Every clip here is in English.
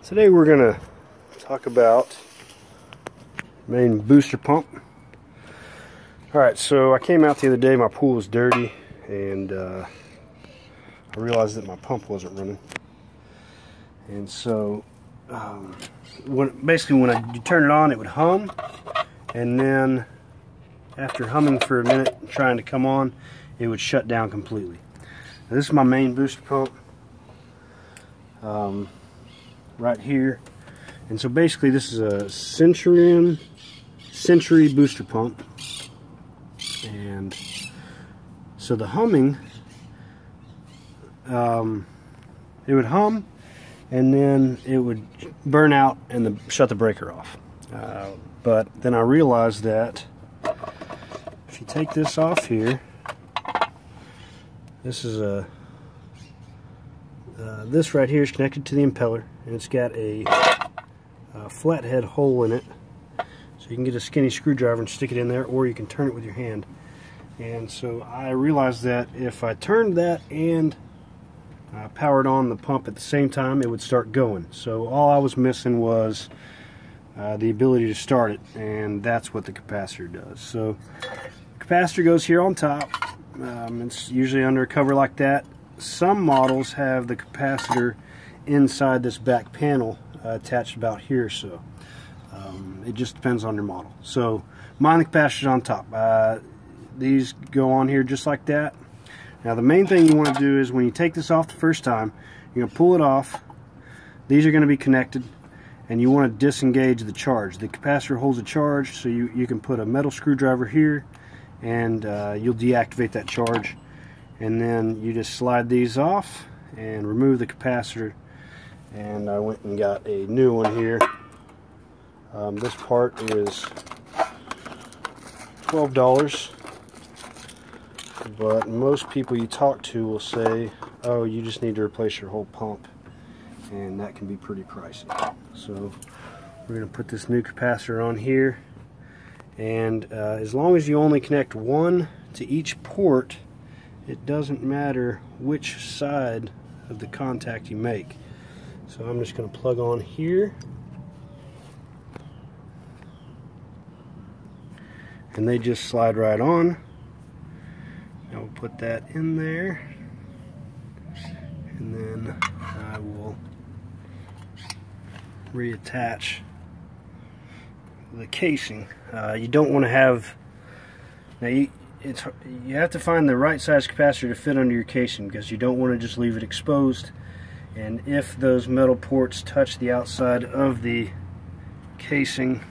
Today we're going to talk about main booster pump. Alright, so I came out the other day, my pool was dirty, and I realized that my pump wasn't running. And so, basically when you turn it on, it would hum, and then after humming for a minute and trying to come on, it would shut down completely. Now, this is my main booster pump. Right here, and so basically this is a Centurion booster pump, and so the humming, it would hum and then it would burn out and shut the breaker off. But then I realized that if you take this off here, this is a this right here is connected to the impeller, and it's got a flathead hole in it, so you can get a skinny screwdriver and stick it in there, or you can turn it with your hand. And so I realized that if I turned that and powered on the pump at the same time, it would start going. So all I was missing was the ability to start it, and that's what the capacitor does. So the capacitor goes here on top. It's usually under a cover like that. Some models have the capacitor inside this back panel attached about here, so it just depends on your model. So mine, the capacitor's on top. These go on here just like that. Now the main thing you want to do is when you take this off the first time, you're going to pull it off. These are going to be connected, and you want to disengage the charge. The capacitor holds a charge, so you can put a metal screwdriver here, and you'll deactivate that charge. And then you just slide these off and remove the capacitor, and I went and got a new one here. This part is $12, but most people you talk to will say, oh, you just need to replace your whole pump, and that can be pretty pricey. So we're going to put this new capacitor on here, and as long as you only connect one to each port, it doesn't matter which side of the contact you make. So I'm just going to plug on here, and they just slide right on. Now we'll put that in there, and then I will reattach the casing. You don't want to have, now you have to find the right size capacitor to fit under your casing, because you don't want to just leave it exposed, and if those metal ports touch the outside of the casing,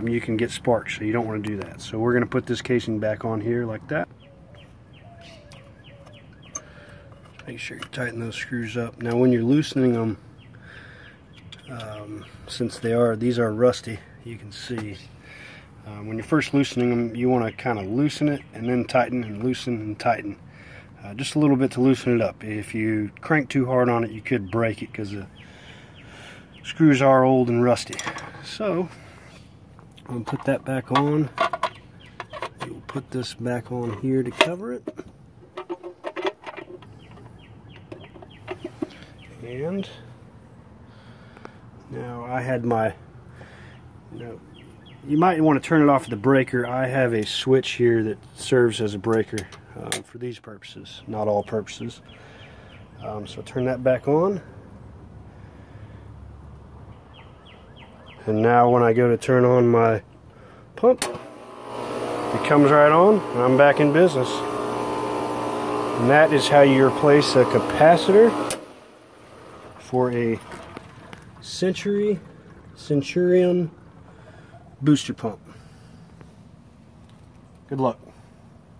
you can get sparks, so you don't want to do that. So we're going to put this casing back on here like that. Make sure you tighten those screws up. Now when you're loosening them, since these are rusty, you can see when you're first loosening them, you want to kind of loosen it and then tighten and loosen and tighten. Just a little bit to loosen it up. If you crank too hard on it, you could break it, because the screws are old and rusty. So I'm going to put that back on. You'll put this back on here to cover it. And now I had my, you might want to turn it off at the breaker. I have a switch here that serves as a breaker for these purposes, not all purposes. So turn that back on. And now when I go to turn on my pump, it comes right on, and I'm back in business. And that is how you replace a capacitor for a Centurion booster pump. Good luck.